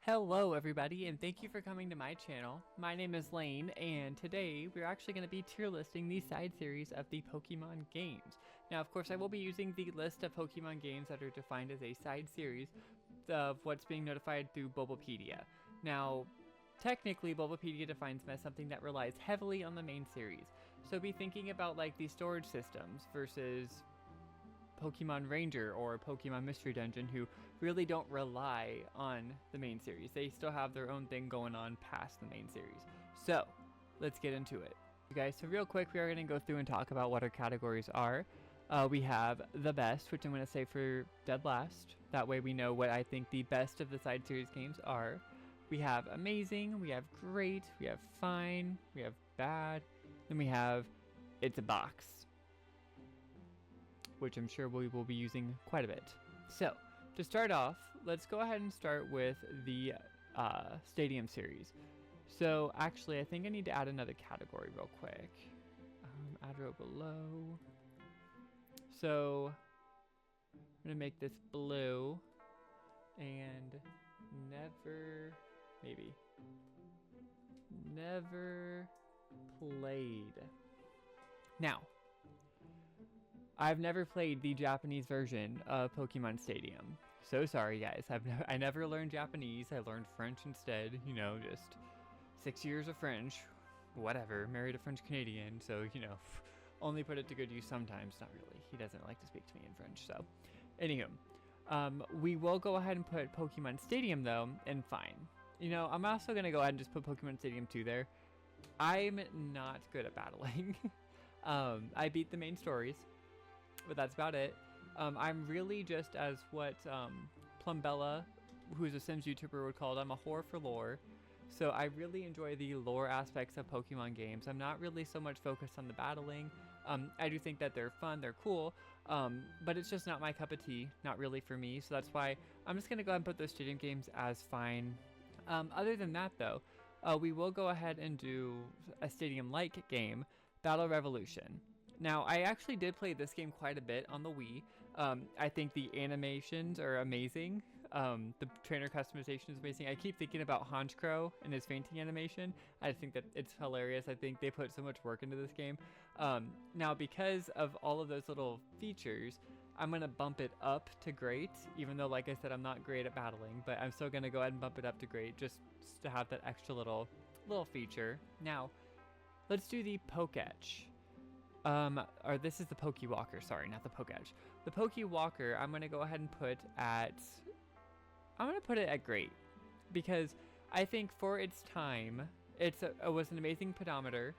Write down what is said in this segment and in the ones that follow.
Hello everybody, and thank you for coming to my channel. My name is Lane, and today we're actually going to be tier listing the side series of the Pokemon games. Now of course I will be using the list of Pokemon games that are defined as a side series of what's being notified through Bulbapedia. Now technically Bulbapedia defines them as something that relies heavily on the main series, so be thinking about like the storage systems versus Pokemon Ranger or Pokemon Mystery Dungeon, who really don't rely on the main series. They still have their own thing going on past the main series. So let's get into it. You guys, so real quick, we are going to go through and talk about what our categories are. We have the best, which I'm going to say for dead last. That way we know what I think the best of the side series games are. We have amazing, we have great, we have fine, we have bad, then we have it's a box, which I'm sure we will be using quite a bit. So, to start off, let's go ahead and start with the Stadium series. So, actually, I think I need to add another category real quick. Add row below. So, I'm going to make this blue. And never played. Now, I've never played the Japanese version of Pokémon Stadium. So sorry guys, I never learned Japanese, I learned French instead, you know, just 6 years of French, whatever, married a French Canadian, so, you know, only put it to good use sometimes, not really, he doesn't like to speak to me in French, so. Anywho, we will go ahead and put Pokemon Stadium though, and fine. You know, I'm also going to go ahead and just put Pokemon Stadium 2 there. I'm not good at battling. I beat the main stories, but that's about it. I'm really just as what Plumbella, who's a Sims YouTuber, would call it. I'm a whore for lore. So I really enjoy the lore aspects of Pokemon games. I'm not really so much focused on the battling. I do think that they're fun, they're cool, but it's just not my cup of tea, not really for me. So that's why I'm just going to go ahead and put those Stadium games as fine. Other than that though, we will go ahead and do a Stadium-like game, Battle Revolution. Now, I actually did play this game quite a bit on the Wii. I think the animations are amazing. The trainer customization is amazing. I keep thinking about Honchkrow and his fainting animation. I think that it's hilarious. I think they put so much work into this game. Now, because of all of those little features, I'm going to bump it up to great, even though, like I said, I'm not great at battling, but I'm still going to go ahead and bump it up to great just to have that extra little feature. Now, let's do the Poketch. Or this is the Pokéwalker, sorry, not the Poketch. The Pokéwalker, I'm going to go ahead and put it at great, because I think for its time, it was an amazing pedometer,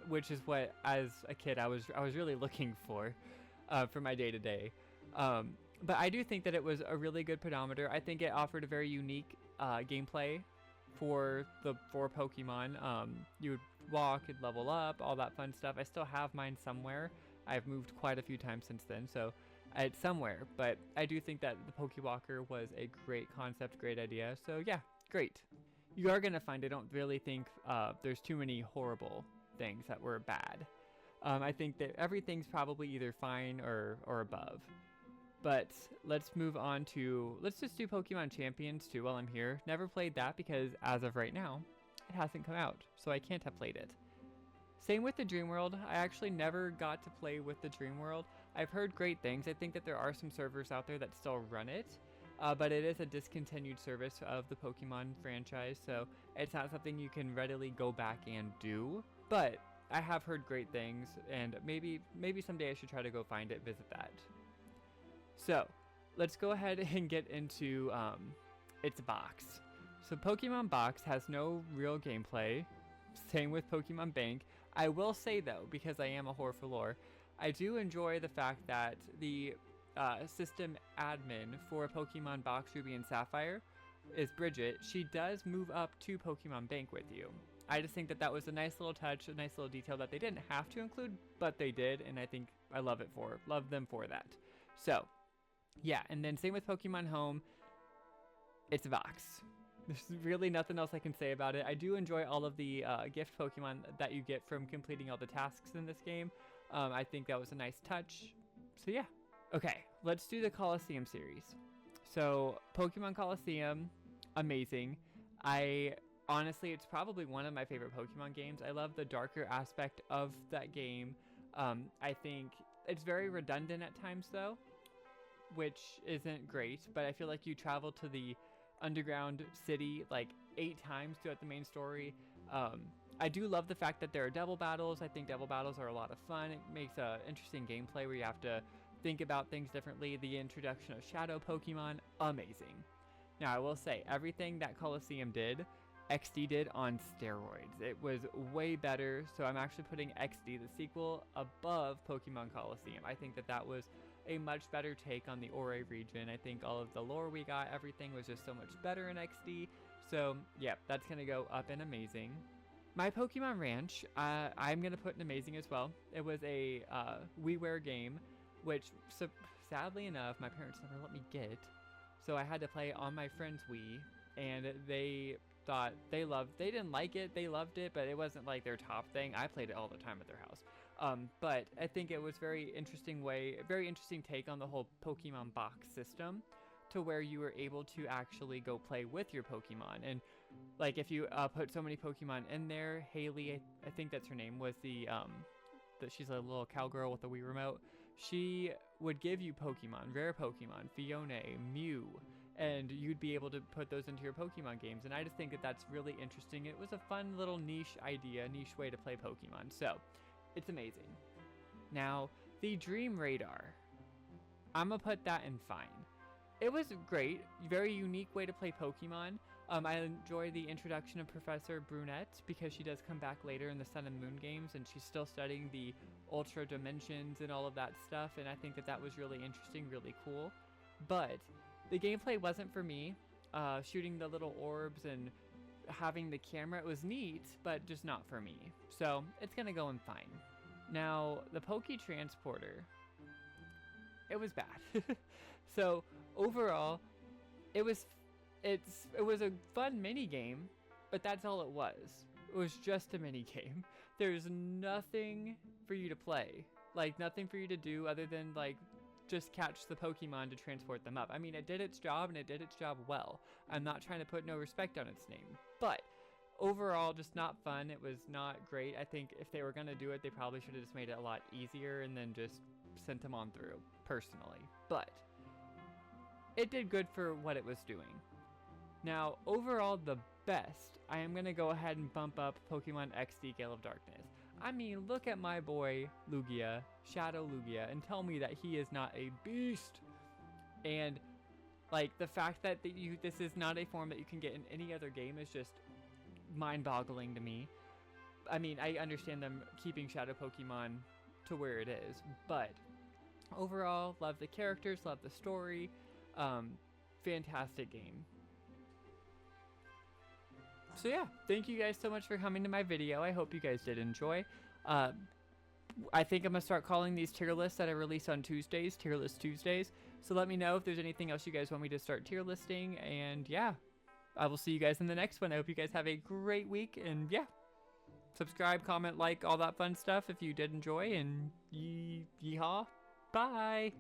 which is what, as a kid, I was really looking for my day-to-day. But I do think that it was a really good pedometer. I think it offered a very unique gameplay for Pokemon. You would walk and level up, all that fun stuff. I still have mine somewhere. I've moved quite a few times since then, so it's somewhere. But I do think that the Pokéwalker was a great concept, great idea. So yeah, great. You are gonna find I don't really think there's too many horrible things that were bad. I think that everything's probably either fine or above. But let's move on to, let's just do Pokemon Champions 2 while I'm here. Never played that because as of right now, it hasn't come out, so I can't have played it. Same with the Dream World. I actually never got to play with the Dream World. I've heard great things. I think that there are some servers out there that still run it, but it is a discontinued service of the Pokemon franchise, so it's not something you can readily go back and do. But I have heard great things, and maybe someday I should try to go find it, visit that. So, let's go ahead and get into its box. So Pokemon Box has no real gameplay. Same with Pokemon Bank. I will say though, because I am a whore for lore, I do enjoy the fact that the system admin for Pokemon Box Ruby and Sapphire is Bridget. She does move up to Pokemon Bank with you. I just think that that was a nice little touch, a nice little detail that they didn't have to include, but they did, and I think I love them for that. So, yeah, and then same with Pokemon Home. It's a box. There's really nothing else I can say about it. I do enjoy all of the gift Pokemon that you get from completing all the tasks in this game. I think that was a nice touch. So yeah. Okay, let's do the Colosseum series. So Pokemon Colosseum, amazing. I honestly, it's probably one of my favorite Pokemon games. I love the darker aspect of that game. I think it's very redundant at times though, which isn't great, but I feel like you travel to the underground city like 8 times throughout the main story. I do love the fact that there are double battles. I think double battles are a lot of fun. It makes a interesting gameplay where you have to think about things differently. The introduction of Shadow Pokemon, amazing. Now I will say, everything that Colosseum did, XD did on steroids. It was way better, so I'm actually putting XD, the sequel, above Pokemon Colosseum. I think that that was a much better take on the Ore region. I think all of the lore we got, everything was just so much better in XD. So yeah, that's gonna go up in amazing. My Pokemon Ranch, I'm gonna put in amazing as well. It was a WiiWare game, which sadly enough, my parents never let me get. So I had to play on my friend's Wii, and they thought they didn't like it, they loved it, but it wasn't like their top thing. I played it all the time at their house. But I think it was very interesting take on the whole Pokemon Box system, to where you were able to actually go play with your Pokemon. And like if you put so many Pokemon in there, Haley, I think that's her name, was she's a little cowgirl with a Wii remote. She would give you Pokemon, rare Pokemon, Fiona, Mew, and you'd be able to put those into your Pokemon games. And I just think that that's really interesting. It was a fun little niche idea, niche way to play Pokemon. So it's amazing. Now, the Dream Radar, I'm gonna put that in fine. It was great, very unique way to play Pokemon. I enjoy the introduction of Professor Brunette because she does come back later in the Sun and Moon games, and she's still studying the Ultra Dimensions and all of that stuff, and I think that that was really interesting, really cool. But the gameplay wasn't for me. Shooting the little orbs and having the camera, it was neat, but just not for me. So it's gonna go in fine. Now, the Poke Transporter, it was bad. So overall, it was a fun mini game, but that's all it was. It was just a mini game. There's nothing for you to play, like nothing for you to do other than like just catch the Pokemon to transport them up. I mean, it did its job, and it did its job well. I'm not trying to put no respect on its name, but overall, just not fun. It was not great. I think if they were gonna do it, they probably should have just made it a lot easier and then just sent them on through, personally. But it did good for what it was doing. Now, overall, the best, I am going to go ahead and bump up Pokemon XD Gale of Darkness. I mean, look at my boy, Lugia, Shadow Lugia, and tell me that he is not a beast. And, like, the fact that this is not a form that you can get in any other game is just mind-boggling to me. I mean, I understand them keeping Shadow Pokemon to where it is, but overall, love the characters, love the story. Fantastic game. So yeah, thank you guys so much for coming to my video. I hope you guys did enjoy. I think I'm gonna start calling these tier lists that I release on Tuesdays, tier list Tuesdays. So let me know if there's anything else you guys want me to start tier listing. And yeah, I will see you guys in the next one. I hope you guys have a great week. And yeah, subscribe, comment, like, all that fun stuff if you did enjoy. And yeehaw, bye.